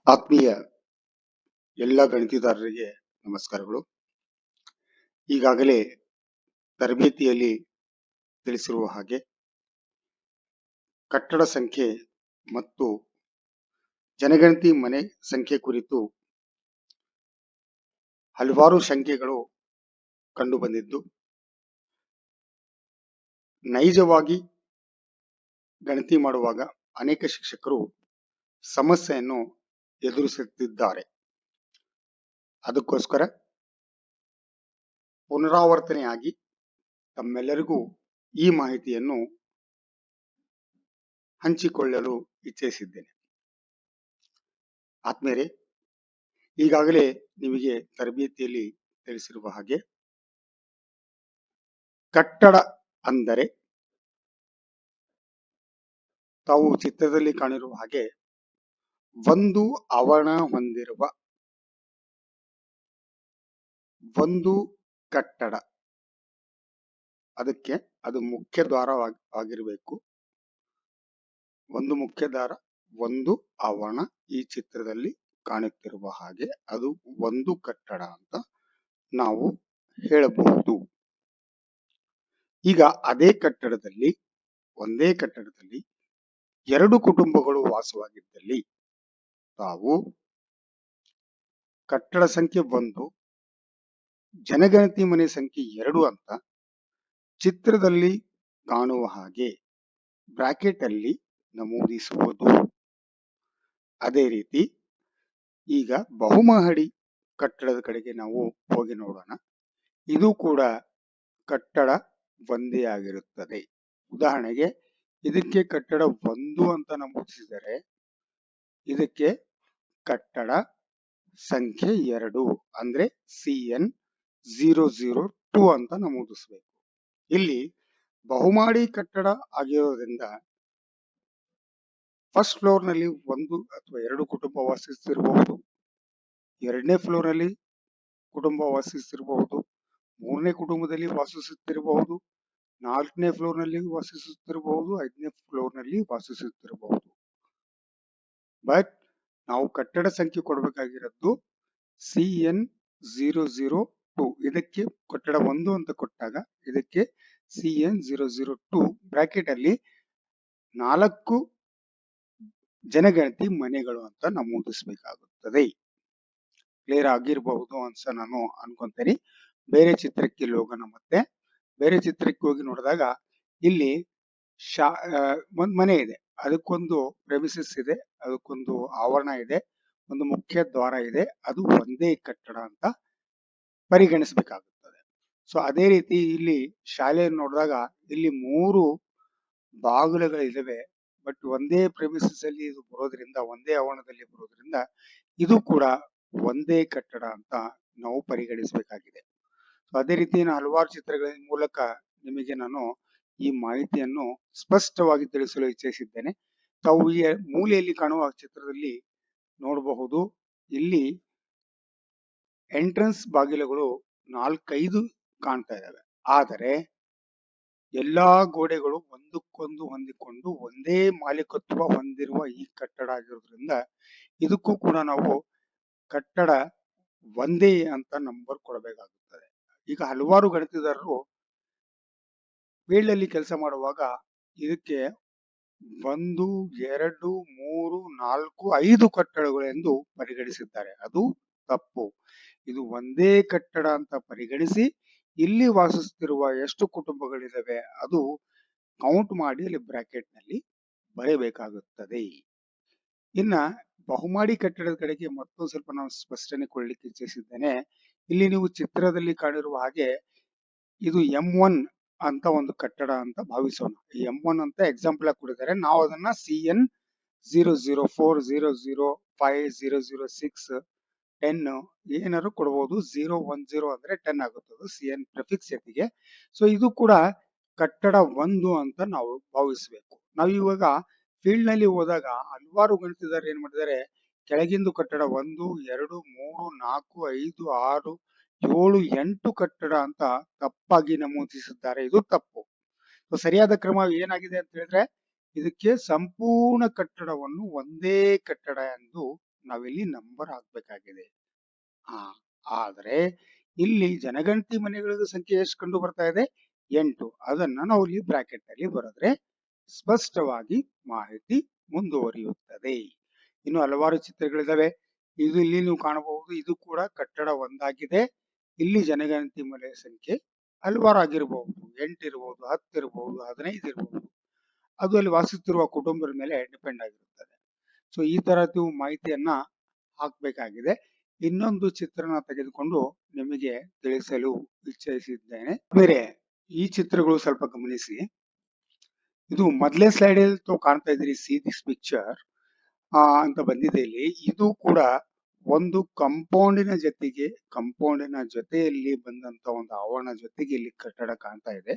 ಆತ್ಮೀಯ ಎಲ್ಲ ಗಣಿತದಾರರಿಗೆ ನಮಸ್ಕಾರಗಳು. ಈಗಾಗಲೇ ತರಬೇತಿಯಲ್ಲಿ ತಿಳಿಸಿರುವ ಹಾಗೆ ಕಟ್ಟಡ ಸಂಖ್ಯೆ ಮತ್ತು ಜನಗಣತಿ ಮನೆ ಸಂಖ್ಯೆ ಕುರಿತು ಹಲವಾರು ಸಂಖ್ಯೆಗಳು ಕಂಡು ಬಂದಿದ್ದು, ನೈಜವಾಗಿ ಗಣತಿ ಮಾಡುವಾಗ ಅನೇಕ ಶಿಕ್ಷಕರು ಸಮಸ್ಯೆಯನ್ನು ಎದುರಿಸುತ್ತಿದ್ದಾರೆ. ಅದಕ್ಕೋಸ್ಕರ ಪುನರಾವರ್ತನೆಯಾಗಿ ತಮ್ಮೆಲ್ಲರಿಗೂ ಈ ಮಾಹಿತಿಯನ್ನು ಹಂಚಿಕೊಳ್ಳಲು ಇಚ್ಛಿಸಿದ್ದೇನೆ. ಆತ್ಮೀಯರೇ, ಈಗಾಗಲೇ ನಿಮಗೆ ತರಬೇತಿಯಲ್ಲಿ ತಿಳಿಸಿರುವ ಹಾಗೆ ಕಟ್ಟಡ ಅಂದರೆ ತಾವು ಚಿತ್ರದಲ್ಲಿ ಕಾಣಿರುವ ಹಾಗೆ ಒಂದು ಆವರಣ ಹೊಂದಿರುವ ಒಂದು ಕಟ್ಟಡ. ಅದಕ್ಕೆ ಅದು ಮುಖ್ಯ ದ್ವಾರವಾಗಿರಬೇಕು. ಒಂದು ಮುಖ್ಯ ದ್ವಾರ, ಒಂದು ಆವರಣ. ಈ ಚಿತ್ರದಲ್ಲಿ ಕಾಣುತ್ತಿರುವ ಹಾಗೆ ಅದು ಒಂದು ಕಟ್ಟಡ ಅಂತ ನಾವು ಹೇಳಬಹುದು. ಈಗ ಅದೇ ಕಟ್ಟಡದಲ್ಲಿ, ಒಂದೇ ಕಟ್ಟಡದಲ್ಲಿ ಎರಡು ಕುಟುಂಬಗಳು ವಾಸವಾಗಿದ್ದಲ್ಲಿ ತಾವು ಕಟ್ಟಡ ಸಂಖ್ಯೆ 1, ಜನಗಣತಿ ಮನೆ ಸಂಖ್ಯೆ 2 ಅಂತ ಚಿತ್ರದಲ್ಲಿ ಕಾಣುವ ಹಾಗೆ ಬ್ರಾಕೆಟ್ ಅಲ್ಲಿ ನಮೂದಿಸುವುದು. ಅದೇ ರೀತಿ ಈಗ ಬಹುಮಹಡಿ ಕಟ್ಟಡದ ಕಡೆಗೆ ನಾವು ಹೋಗಿ ನೋಡೋಣ. ಇದು ಕೂಡ ಕಟ್ಟಡ ಒಂದೇ ಆಗಿರುತ್ತದೆ. ಉದಾಹರಣೆಗೆ ಇದಕ್ಕೆ ಕಟ್ಟಡ 1 ಅಂತ ನಮೂದಿಸಿದರೆ ಇದಕ್ಕೆ ಕಟ್ಟಡ ಸಂಖ್ಯೆ 2 ಅಂದ್ರೆ CN002 ಅಂತ ನಮೂದಿಸಬೇಕು. ಇಲ್ಲಿ ಬಹುಮಹಡಿ ಕಟ್ಟಡ ಆಗಿರೋದ್ರಿಂದ ಫಸ್ಟ್ ಫ್ಲೋರ್ ನಲ್ಲಿ 1 ಅಥವಾ 2 ಕುಟುಂಬ ವಾಸಿಸುತ್ತಿರಬಹುದು, ಎರಡನೇ ಫ್ಲೋರ್ ನಲ್ಲಿ ಕುಟುಂಬ ವಾಸಿಸುತ್ತಿರಬಹುದು, ಮೂರನೇ ಕುಟುಂಬದಲ್ಲಿ ವಾಸಿಸುತ್ತಿರಬಹುದು, ನಾಲ್ಕನೇ ಫ್ಲೋರ್ ನಲ್ಲಿ ವಾಸಿಸುತ್ತಿರಬಹುದು, ಐದನೇ ಫ್ಲೋರ್ ನಲ್ಲಿ ವಾಸಿಸುತ್ತಿರಬಹುದು. ಬಟ್ ನಾವು ಕಟ್ಟಡ ಸಂಖ್ಯೆ ಕೊಡಬೇಕಾಗಿರೋದು CN002. ಇದಕ್ಕೆ ಕಟ್ಟಡ 1 ಅಂತ ಕೊಟ್ಟಾಗ ಇದಕ್ಕೆ CN002 ಬ್ರಾಕೆಟ್ ಅಲ್ಲಿ 4 ಜನಗಣತಿ ಮನೆಗಳು ಅಂತ ನಮೂದಿಸಬೇಕಾಗುತ್ತದೆ. ಕ್ಲಿಯರ್ ಆಗಿರಬಹುದು ಅಂತ ನಾನು ಅನ್ಕೊಂತೇನೆ. ಬೇರೆ ಚಿತ್ರಕ್ಕೆ ಹೋಗೋಣ. ಮತ್ತೆ ಬೇರೆ ಚಿತ್ರಕ್ಕೆ ಹೋಗಿ ನೋಡಿದಾಗ ಇಲ್ಲಿ ಒಂದ್ ಮನೆ ಇದೆ, ಅದಕ್ಕೊಂದು ಪ್ರೆಮಿಸಸ್ ಇದೆ, ಅದಕ್ಕೊಂದು ಆವರಣ ಇದೆ, ಒಂದು ಮುಖ್ಯ ದ್ವಾರ ಇದೆ. ಅದು ಒಂದೇ ಕಟ್ಟಡ ಅಂತ ಪರಿಗಣಿಸಬೇಕಾಗುತ್ತದೆ. ಸೊ ಅದೇ ರೀತಿ ಇಲ್ಲಿ ಶಾಲೆಯನ್ನು ನೋಡಿದಾಗ ಇಲ್ಲಿ 3 ಬಾಗಿಲುಗಳಿದಾವೆ. ಬಟ್ ಒಂದೇ ಪ್ರೆಮಿಸಸ್ ಅಲ್ಲಿ ಇದು ಬರೋದ್ರಿಂದ, ಒಂದೇ ಆವರಣದಲ್ಲಿ ಬರೋದ್ರಿಂದ ಇದು ಕೂಡ ಒಂದೇ ಕಟ್ಟಡ ಅಂತ ನಾವು ಪರಿಗಣಿಸಬೇಕಾಗಿದೆ. ಅದೇ ರೀತಿ ಹಲವಾರು ಚಿತ್ರಗಳ ಮೂಲಕ ನಿಮಗೆ ನಾನು ಈ ಮಾಹಿತಿಯನ್ನು ಸ್ಪಷ್ಟವಾಗಿ ತಿಳಿಸಲು ಇಚ್ಛಿಸಿದ್ದೇನೆ. ತಾವು ಈ ಮೂಲೆಯಲ್ಲಿ ಕಾಣುವ ಚಿತ್ರದಲ್ಲಿ ನೋಡಬಹುದು. ಇಲ್ಲಿ ಎಂಟ್ರೆನ್ಸ್ ಬಾಗಿಲುಗಳು 4-5 ಕಾಣ್ತಾ ಇದ್ದಾವೆ. ಆದರೆ ಎಲ್ಲಾ ಗೋಡೆಗಳು ಒಂದಕ್ಕೊಂದು ಹೊಂದಿಕೊಂಡು ಒಂದೇ ಮಾಲೀಕತ್ವ ಹೊಂದಿರುವ ಈ ಕಟ್ಟಡ ಆಗಿರೋದ್ರಿಂದ ಇದಕ್ಕೂ ಕೂಡ ನಾವು ಕಟ್ಟಡ ಒಂದೇ ಅಂತ ನಂಬರ್ ಕೊಡಬೇಕಾಗುತ್ತದೆ. ಈಗ ಹಲವಾರು ಗಣಿತದಾರರು ಫೀಲ್ಡ್ ಅಲ್ಲಿ ಕೆಲಸ ಮಾಡುವಾಗ ಇದಕ್ಕೆ 1, 2, 3, 4, 5 ಕಟ್ಟಡಗಳು ಎಂದು ಪರಿಗಣಿಸಿದ್ದಾರೆ. ಅದು ತಪ್ಪು. ಇದು ಒಂದೇ ಕಟ್ಟಡ ಅಂತ ಪರಿಗಣಿಸಿ ಇಲ್ಲಿ ವಾಸಿಸುತ್ತಿರುವ ಎಷ್ಟು ಕುಟುಂಬಗಳಿದಾವೆ ಅದು ಕೌಂಟ್ ಮಾಡಿ ಅಲ್ಲಿ ಬ್ರಾಕೆಟ್ ನಲ್ಲಿ ಬರೆಯಬೇಕಾಗುತ್ತದೆ. ಇನ್ನ ಬಹುಮಹಡಿ ಕಟ್ಟಡದ ಕಡೆಗೆ ಮತ್ತೊಂದು ಸ್ವಲ್ಪ ನಾನು ಸ್ಪಷ್ಟನೆ ಕೊಡ್ಲಿಕ್ಕೆ ಇಚ್ಛಿಸಿದ್ದೇನೆ. ಇಲ್ಲಿ ನೀವು ಚಿತ್ರದಲ್ಲಿ ಕಾಣಿರುವ ಹಾಗೆ ಇದು M1 ಅಂತ ಒಂದು ಕಟ್ಟಡ ಅಂತ ಭಾವಿಸೋಣ. M1 ಅಂತ ಎಕ್ಸಾಂಪಲ್ ಆಗಿ ಕೊಟ್ಟಿದ್ದಾರೆ. ನಾವು ಅದನ್ನ CN004, 005, 006, 10 ಏನಾದ್ರು ಕೊಡಬಹುದು. 010 ಅಂದ್ರೆ 10 ಆಗುತ್ತದೆ CN ಪ್ರಿಫಿಕ್ಸ್ ಜೊತೆಗೆ. ಸೊ ಇದು ಕೂಡ ಕಟ್ಟಡ 1 ಅಂತ ನಾವು ಭಾವಿಸಬೇಕು. ನಾವು ಇವಾಗ ಫೀಲ್ಡ್ ನಲ್ಲಿ ಹೋದಾಗ ಹಲವಾರು ಗಣಿತದಾರರು ಏನ್ ಮಾಡಿದ್ದಾರೆ, ಕೆಳಗಿಂದು ಕಟ್ಟಡ 1, 2, 3, 4, 5, 6, 7, 8 ಕಟ್ಟಡ ಅಂತ ತಪ್ಪಾಗಿ ನಮೂದಿಸಿದ್ದಾರೆ. ಇದು ತಪ್ಪು. ಸರಿಯಾದ ಕ್ರಮ ಏನಾಗಿದೆ ಅಂತ ಹೇಳಿದ್ರೆ ಇದಕ್ಕೆ ಸಂಪೂರ್ಣ ಕಟ್ಟಡವನ್ನು ಒಂದೇ ಕಟ್ಟಡ ಎಂದು ನಾವಿಲ್ಲಿ ನಂಬರ್ ಹಾಕ್ಬೇಕಾಗಿದೆ. ಹಾ, ಆದ್ರೆ ಇಲ್ಲಿ ಜನಗಣತಿ ಮನೆಗಳ ಸಂಖ್ಯೆ ಎಷ್ಟು ಕಂಡು ಬರ್ತಾ ಇದೆ? 8. ಅದನ್ನ ನಾವು ಇಲ್ಲಿ ಬ್ರಾಕೆಟ್ ಅಲ್ಲಿ ಬರೆದ್ರೆ ಸ್ಪಷ್ಟವಾಗಿ ಮಾಹಿತಿ ಮುಂದುವರಿಯುತ್ತದೆ. ಇನ್ನು ಹಲವಾರು ಚಿತ್ರಗಳಿದಾವೆ. ಇಲ್ಲಿ ನೀವು ಕಾಣಬಹುದು, ಇದು ಕೂಡ ಕಟ್ಟಡ ಒಂದಾಗಿದೆ. ಇಲ್ಲಿ ಜನಗಣತಿ ಮನೆ ಸಂಖ್ಯೆ ಹಲವಾರು ಆಗಿರಬಹುದು, 8 ಇರಬಹುದು, 10 ಇರಬಹುದು, 15 ಇರಬಹುದು. ಅದು ಅಲ್ಲಿ ವಾಸಿಸುತ್ತಿರುವ ಕುಟುಂಬದ ಮೇಲೆ ಡಿಪೆಂಡ್ ಆಗಿರುತ್ತದೆ. ಸೊ ಈ ತರ ನೀವು ಮಾಹಿತಿಯನ್ನ ಹಾಕ್ಬೇಕಾಗಿದೆ. ಇನ್ನೊಂದು ಚಿತ್ರಣ ತೆಗೆದುಕೊಂಡು ನಿಮಗೆ ತಿಳಿಸಲು ಇಚ್ಛಿಸಿದ್ದೇನೆ. ಬೇರೆ ಈ ಚಿತ್ರಗಳು ಸ್ವಲ್ಪ ಗಮನಿಸಿ. ಇದು ಮೊದಲೇ ಸ್ಲೈಡ್ ಅಲ್ಲಿ ತಾವು ಕಾಣ್ತಾ ಇದ್ದೀರಿ, ಸಿ ದಿಸ್ ಪಿಕ್ಚರ್ ಅಂತ ಬಂದಿದೆ ಇಲ್ಲಿ. ಇದು ಕೂಡ ಒಂದು ಕಂಪೌಂಡಿನ ಜೊತೆಯಲ್ಲಿ ಬಂದಂತ ಒಂದು ಆವರಣ ಜೊತೆಗೆ ಇಲ್ಲಿ ಕಟ್ಟಡ ಕಾಣ್ತಾ ಇದೆ.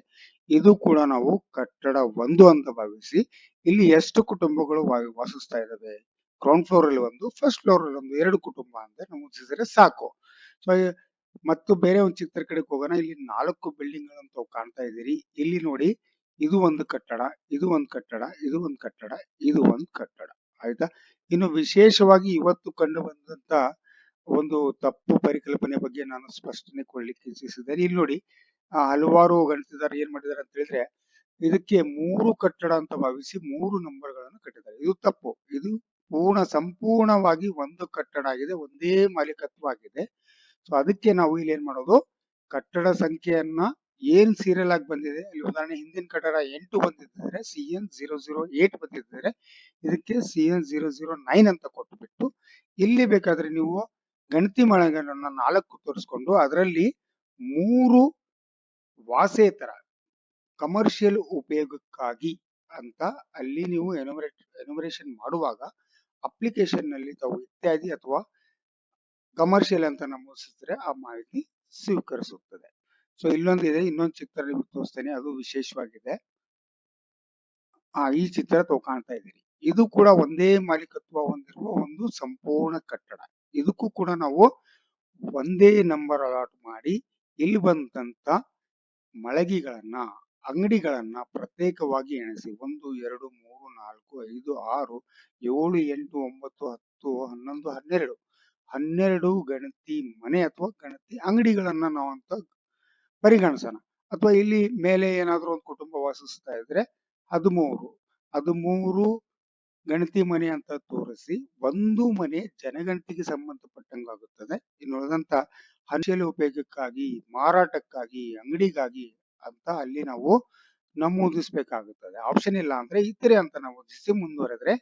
ಇದು ಕೂಡ ನಾವು ಕಟ್ಟಡ 1 ಅಂತ ಭಾವಿಸಿ, ಇಲ್ಲಿ ಎಷ್ಟು ಕುಟುಂಬಗಳು ವಾಸಿಸ್ತಾ ಇದಾವೆ? ಗ್ರೌಂಡ್ ಫ್ಲೋರ್ ಅಲ್ಲಿ 1, ಫಸ್ಟ್ ಫ್ಲೋರ್ ಅಲ್ಲಿ 1, 2 ಕುಟುಂಬ ಅಂತ ನಮೂದಿಸಿದ್ರೆ ಸಾಕು. ಸೊ ಮತ್ತು ಬೇರೆ ಒಂದು ಚಿತ್ರ ಕಡೆಗೆ ಹೋಗೋಣ. ಇಲ್ಲಿ 4 ಬಿಲ್ಡಿಂಗ್ ಗಳನ್ನು ತಾವು ಕಾಣ್ತಾ ಇದ್ದೀರಿ. ಇಲ್ಲಿ ನೋಡಿ, ಇದು ಒಂದು ಕಟ್ಟಡ, ಇದು ಒಂದು ಕಟ್ಟಡ, ಇದು ಒಂದು ಕಟ್ಟಡ, ಇದು ಒಂದು ಕಟ್ಟಡ. ಆಯ್ತಾ? ಇನ್ನು ವಿಶೇಷವಾಗಿ ಇವತ್ತು ಕಂಡು ಬಂದಂತ ಒಂದು ತಪ್ಪು ಪರಿಕಲ್ಪನೆ ಬಗ್ಗೆ ನಾನು ಸ್ಪಷ್ಟನೆ ಕೊಡ್ಲಿಕ್ಕೆ ಇಚ್ಛಿಸಿದ್ದೇನೆ. ಇಲ್ಲಿ ನೋಡಿ, ಹಲವಾರು ಗಣಿತದಾರರು ಏನ್ ಮಾಡಿದ್ದಾರೆ ಅಂತ ಹೇಳಿದ್ರೆ, ಇದಕ್ಕೆ 3 ಕಟ್ಟಡ ಅಂತ ಭಾವಿಸಿ 3 ನಂಬರ್ ಗಳನ್ನು ಕಟ್ಟಿದ್ದಾರೆ. ಇದು ತಪ್ಪು. ಇದು ಸಂಪೂರ್ಣವಾಗಿ ಒಂದು ಕಟ್ಟಡ ಆಗಿದೆ, ಒಂದೇ ಮಾಲೀಕತ್ವ ಆಗಿದೆ. ಸೊ ಅದಕ್ಕೆ ನಾವು ಇಲ್ಲಿ ಏನ್ ಮಾಡೋದು, ಕಟ್ಟಡ ಸಂಖ್ಯೆಯನ್ನ ಏನ್ ಸೀರಿಯಲ್ ಆಗಿ ಬಂದಿದೆ, ಇಲ್ಲಿ ಉದಾಹರಣೆ ಹಿಂದಿನ ಕಟ್ಟಡ 8 ಬಂದಿದ್ದಾರೆ, CN008 ಬಂದಿದ್ದಾರೆ, ಇದಕ್ಕೆ CN009 ಅಂತ ಕೊಟ್ಟುಬಿಟ್ಟು, ಇಲ್ಲಿ ಬೇಕಾದ್ರೆ ನೀವು ಗಣತಿ ಮನೆಗಳನ್ನ 4 ತೋರಿಸ್ಕೊಂಡು ಅದರಲ್ಲಿ 3 ವಾಸೇತರ ಕಮರ್ಷಿಯಲ್ ಉಪಯೋಗಕ್ಕಾಗಿ ಅಂತ ಅಲ್ಲಿ ನೀವು ಎನುಮರೇಷನ್ ಮಾಡುವಾಗ ಅಪ್ಲಿಕೇಶನ್ ನಲ್ಲಿ ತಾವು ಇತ್ಯಾದಿ ಅಥವಾ ಕಮರ್ಷಿಯಲ್ ಅಂತ ನಮೂದಿಸಿದ್ರೆ ಆ ಮಾಹಿತಿ ಸ್ವೀಕರಿಸುತ್ತದೆ. ಸೊ ಇಲ್ಲೊಂದಿದೆ, ಇನ್ನೊಂದು ಚಿತ್ರ ನಿಮ್ಗೆ ತೋರಿಸ್ತೇನೆ, ಅದು ವಿಶೇಷವಾಗಿದೆ. ಈ ಚಿತ್ರ ತಾವು ಕಾಣ್ತಾ ಇದ್ದೀರಿ. ಇದು ಕೂಡ ಒಂದೇ ಮಾಲೀಕತ್ವ ಹೊಂದಿರುವ ಒಂದು ಸಂಪೂರ್ಣ ಕಟ್ಟಡ. ಇದಕ್ಕೂ ಕೂಡ ನಾವು ಒಂದೇ ನಂಬರ್ ಅಲಾಟ್ ಮಾಡಿ, ಇಲ್ಲಿ ಬಂದಂತ ಮಳಗಿಗಳನ್ನ, ಅಂಗಡಿಗಳನ್ನ ಪ್ರತ್ಯೇಕವಾಗಿ ಎಣಿಸಿ 1, 2, 3, 4, 5, 6, 7, 8, 9, 10, 11, 12 ಗಣತಿ ಮನೆ ಅಥವಾ ಗಣತಿ ಅಂಗಡಿಗಳನ್ನ ನಾವಂತ ಪರಿಗಣಿಸೋಣ. ಅಥವಾ ಇಲ್ಲಿ ಮೇಲೆ ಏನಾದ್ರೂ ಒಂದು ಕುಟುಂಬ ವಾಸಿಸ್ತಾ ಇದ್ರೆ 13 ಗಣತಿ ಮನೆ ಅಂತ ತೋರಿಸಿ, ಒಂದು ಮನೆ ಜನಗಣತಿಗೆ ಸಂಬಂಧಪಟ್ಟಂಗಾಗುತ್ತದೆ. ಇನ್ನು ಉಳಿದಂತ ಕಮರ್ಷಿಯಲ್ ಉಪಯೋಗಕ್ಕಾಗಿ, ಮಾರಾಟಕ್ಕಾಗಿ, ಅಂಗಡಿಗಾಗಿ ಅಂತ ಅಲ್ಲಿ ನಾವು ನಮೂದಿಸಬೇಕಾಗುತ್ತದೆ. ಆಪ್ಷನ್ ಇಲ್ಲ ಅಂದ್ರೆ ಇತರೆ ಅಂತ ನಮೂದಿಸಿ ಮುಂದುವರೆದ್ರೆ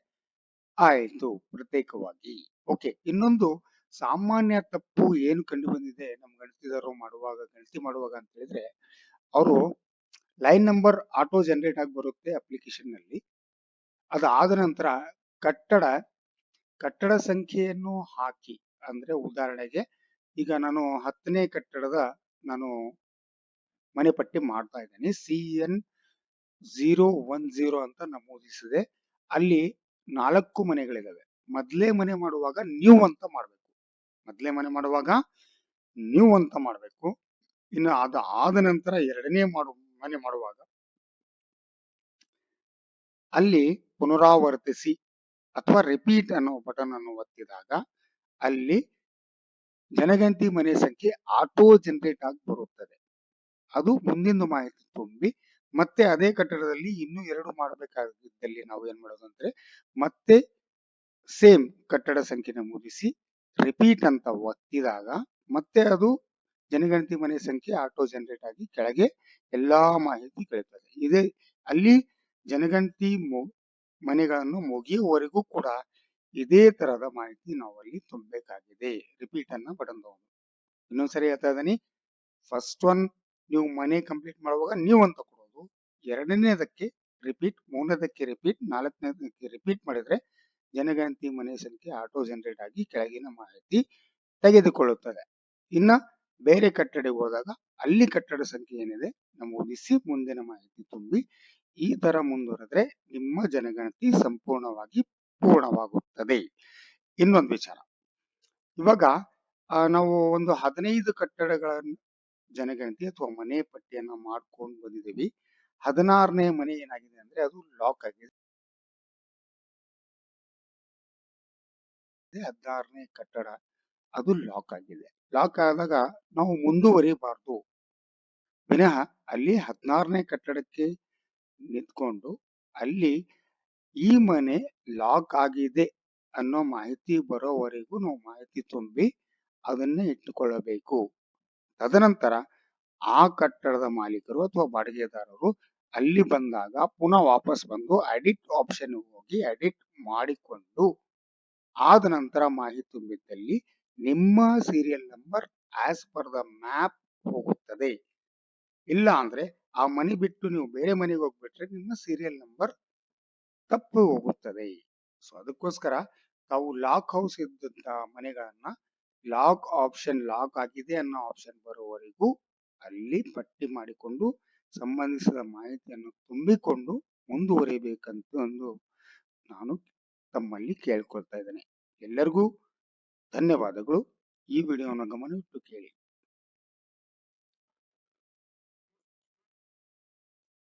ಆಯ್ತು ಪ್ರತ್ಯೇಕವಾಗಿ. ಓಕೆ, ಇನ್ನೊಂದು ಸಾಮಾನ್ಯ ತಪ್ಪು ಏನು ಕಂಡು ಬಂದಿದೆ ನಮ್ಮ ಗಣತಿದಾರರು ಗಣತಿ ಮಾಡುವಾಗ ಅಂತ ಹೇಳಿದ್ರೆ, ಅವರು ಲೈನ್ ನಂಬರ್ ಆಟೋ ಜನರೇಟ್ ಆಗಿ ಬರುತ್ತೆ ಅಪ್ಲಿಕೇಶನ್ ನಲ್ಲಿ. ಅದಾದ ನಂತರ ಕಟ್ಟಡ ಸಂಖ್ಯೆಯನ್ನು ಹಾಕಿ, ಅಂದ್ರೆ ಉದಾಹರಣೆಗೆ ಈಗ ನಾನು 10ನೇ ಕಟ್ಟಡದ ಮನೆ ಪಟ್ಟಿ ಮಾಡ್ತಾ ಇದ್ದೇನೆ, CN010 ಅಂತ ನಮೂದಿಸಿದೆ. ಅಲ್ಲಿ 4 ಮನೆಗಳಿದಾವೆ. ಮೊದಲೇ ಮನೆ ಮಾಡುವಾಗ ನ್ಯೂ ಅಂತ ಮಾಡ್ಬೇಕು. ಇನ್ನು ಅದಾದ ನಂತರ ಎರಡನೇ ಮನೆ ಮಾಡುವಾಗ ಅಲ್ಲಿ ಪುನರಾವರ್ತಿಸಿ ಅಥವಾ ರಿಪೀಟ್ ಅನ್ನೋ ಬಟನ್ ಅನ್ನು ಒತ್ತಿದಾಗ ಅಲ್ಲಿ ಜನಗಣತಿ ಮನೆ ಸಂಖ್ಯೆ ಆಟೋ ಜನರೇಟ್ ಆಗಿ ಬರುತ್ತದೆ. ಅದು ಮುಂದಿನ ಮಾಹಿತಿ ತುಂಬಿ ಮತ್ತೆ ಅದೇ ಕಟ್ಟಡದಲ್ಲಿ ಇನ್ನೂ 2 ಮಾಡಬೇಕಾಗಿದ್ದಲ್ಲಿ ನಾವು ಏನ್ ಮಾಡೋದು ಅಂದ್ರೆ, ಮತ್ತೆ ಸೇಮ್ ಕಟ್ಟಡ ಸಂಖ್ಯೆ ನಮೂದಿಸಿ ರಿಪೀಟ್ ಅಂತ ಒತ್ತಿದಾಗ ಮತ್ತೆ ಅದು ಜನಗಣತಿ ಮನೆ ಸಂಖ್ಯೆ ಆಟೋ ಜನರೇಟ್ ಆಗಿ ಕೆಳಗೆ ಎಲ್ಲಾ ಮಾಹಿತಿ ಕೇಳ್ತದೆ. ಇದೇ ಅಲ್ಲಿ ಜನಗಣತಿ ಮನೆಗಳನ್ನು ಮುಗಿಯುವವರೆಗೂ ಕೂಡ ಇದೇ ತರದ ಮಾಹಿತಿ ನಾವು ಅಲ್ಲಿ ತುಂಬಬೇಕಾಗಿದೆ. ರಿಪೀಟ್ ಅನ್ನ ಬಟನ್ ತಗೊಂಡು ಇನ್ನೊಂದ್ಸರಿ ಹೇಳ್ತಾ ಇದ್ದೀನಿ. ಫಸ್ಟ್ ಒನ್ ನೀವು ಮನೆ ಕಂಪ್ಲೀಟ್ ಮಾಡುವಾಗ ನೀವು ಅಂತ ಕೊಡೋದು, ಎರಡನೇದಕ್ಕೆ ರಿಪೀಟ್, ಮೂರನೇದಕ್ಕೆ ರಿಪೀಟ್, ನಾಲ್ಕನೇದಕ್ಕೆ ರಿಪೀಟ್ ಮಾಡಿದ್ರೆ ಜನಗಣತಿ ಮನೆ ಸಂಖ್ಯೆ ಆಟೋ ಜನರೇಟ್ ಆಗಿ ಕೆಳಗಿನ ಮಾಹಿತಿ ತೆಗೆದುಕೊಳ್ಳುತ್ತದೆ. ಇನ್ನ ಬೇರೆ ಕಟ್ಟಡಕ್ಕೆ ಹೋದಾಗ ಅಲ್ಲಿ ಕಟ್ಟಡ ಸಂಖ್ಯೆ ಏನಿದೆ ನಮೂದಿಸಿ ಮುಂದಿನ ಮಾಹಿತಿ ತುಂಬಿ ಈ ತರ ಮುಂದುವರೆದ್ರೆ ನಿಮ್ಮ ಜನಗಣತಿ ಸಂಪೂರ್ಣವಾಗಿ ಪೂರ್ಣವಾಗುತ್ತದೆ. ಇನ್ನೊಂದು ವಿಚಾರ, ಇವಾಗ ನಾವು ಒಂದು 15 ಕಟ್ಟಡಗಳ ಜನಗಣತಿ ಅಥವಾ ಮನೆ ಪಟ್ಟಿಯನ್ನ ಮಾಡ್ಕೊಂಡು ಬಂದಿದ್ದೀವಿ. 16ನೇ ಮನೆ ಏನಾಗಿದೆ ಅಂದ್ರೆ ಅದು ಲಾಕ್ ಆಗಿದೆ. 16ನೇ ಕಟ್ಟಡ ಅದು ಲಾಕ್ ಆಗಿದೆ. ಲಾಕ್ ಆದಾಗ ನಾವು ಮುಂದುವರಿಬಾರ್ದು. ವಿನಃ ಅಲ್ಲಿ 16ನೇ ಕಟ್ಟಡಕ್ಕೆ ನಿಂತ್ಕೊಂಡು ಅಲ್ಲಿ ಈ ಮನೆ ಲಾಕ್ ಆಗಿದೆ ಅನ್ನೋ ಮಾಹಿತಿ ಬರೋವರೆಗೂ ನಾವು ಮಾಹಿತಿ ತುಂಬಿ ಅದನ್ನ ಇಟ್ಟುಕೊಳ್ಳಬೇಕು. ತದನಂತರ ಆ ಕಟ್ಟಡದ ಮಾಲೀಕರು ಅಥವಾ ಬಾಡಿಗೆದಾರರು ಅಲ್ಲಿ ಬಂದಾಗ ಪುನಃ ವಾಪಸ್ ಬಂದು ಎಡಿಟ್ ಆಪ್ಷನ್ ಹೋಗಿ ಎಡಿಟ್ ಮಾಡಿಕೊಂಡು ಆದ ನಂತರ ಮಾಹಿತಿ ತುಂಬಿದ್ದಲ್ಲಿ ನಿಮ್ಮ serial number as per the map ಹೋಗುತ್ತದೆ. ಇಲ್ಲ ಅಂದ್ರೆ ಆ ಮನೆ ಬಿಟ್ಟು ನೀವು ಬೇರೆ ಮನೆಗೆ ಹೋಗ್ಬಿಟ್ರೆ ನಿಮ್ಮ ಸೀರಿಯಲ್ ನಂಬರ್ ತಪ್ಪು ಹೋಗುತ್ತದೆ. ಸೊ ಅದಕ್ಕೋಸ್ಕರ ತಾವು ಲಾಕ್ ಹೌಸ್ ಇದ್ದಂತ ಮನೆಗಳನ್ನ ಲಾಕ್ ಆಗಿದೆ ಅನ್ನೋ ಆಪ್ಷನ್ ಬರುವವರೆಗೂ ಅಲ್ಲಿ ಪಟ್ಟಿ ಮಾಡಿಕೊಂಡು ಸಂಬಂಧಿಸಿದ ಮಾಹಿತಿಯನ್ನು ತುಂಬಿಕೊಂಡು ಮುಂದುವರಿಬೇಕಂತ ಒಂದು ನಾನು ತಮ್ಮಲ್ಲಿ ಕೇಳ್ಕೊಳ್ತಾ ಇದ್ದೇನೆ. ಎಲ್ಲರಿಗೂ ಧನ್ಯವಾದಗಳು. ಈ ವಿಡಿಯೋನ ಗಮನವಿಟ್ಟು ಕೇಳಿ.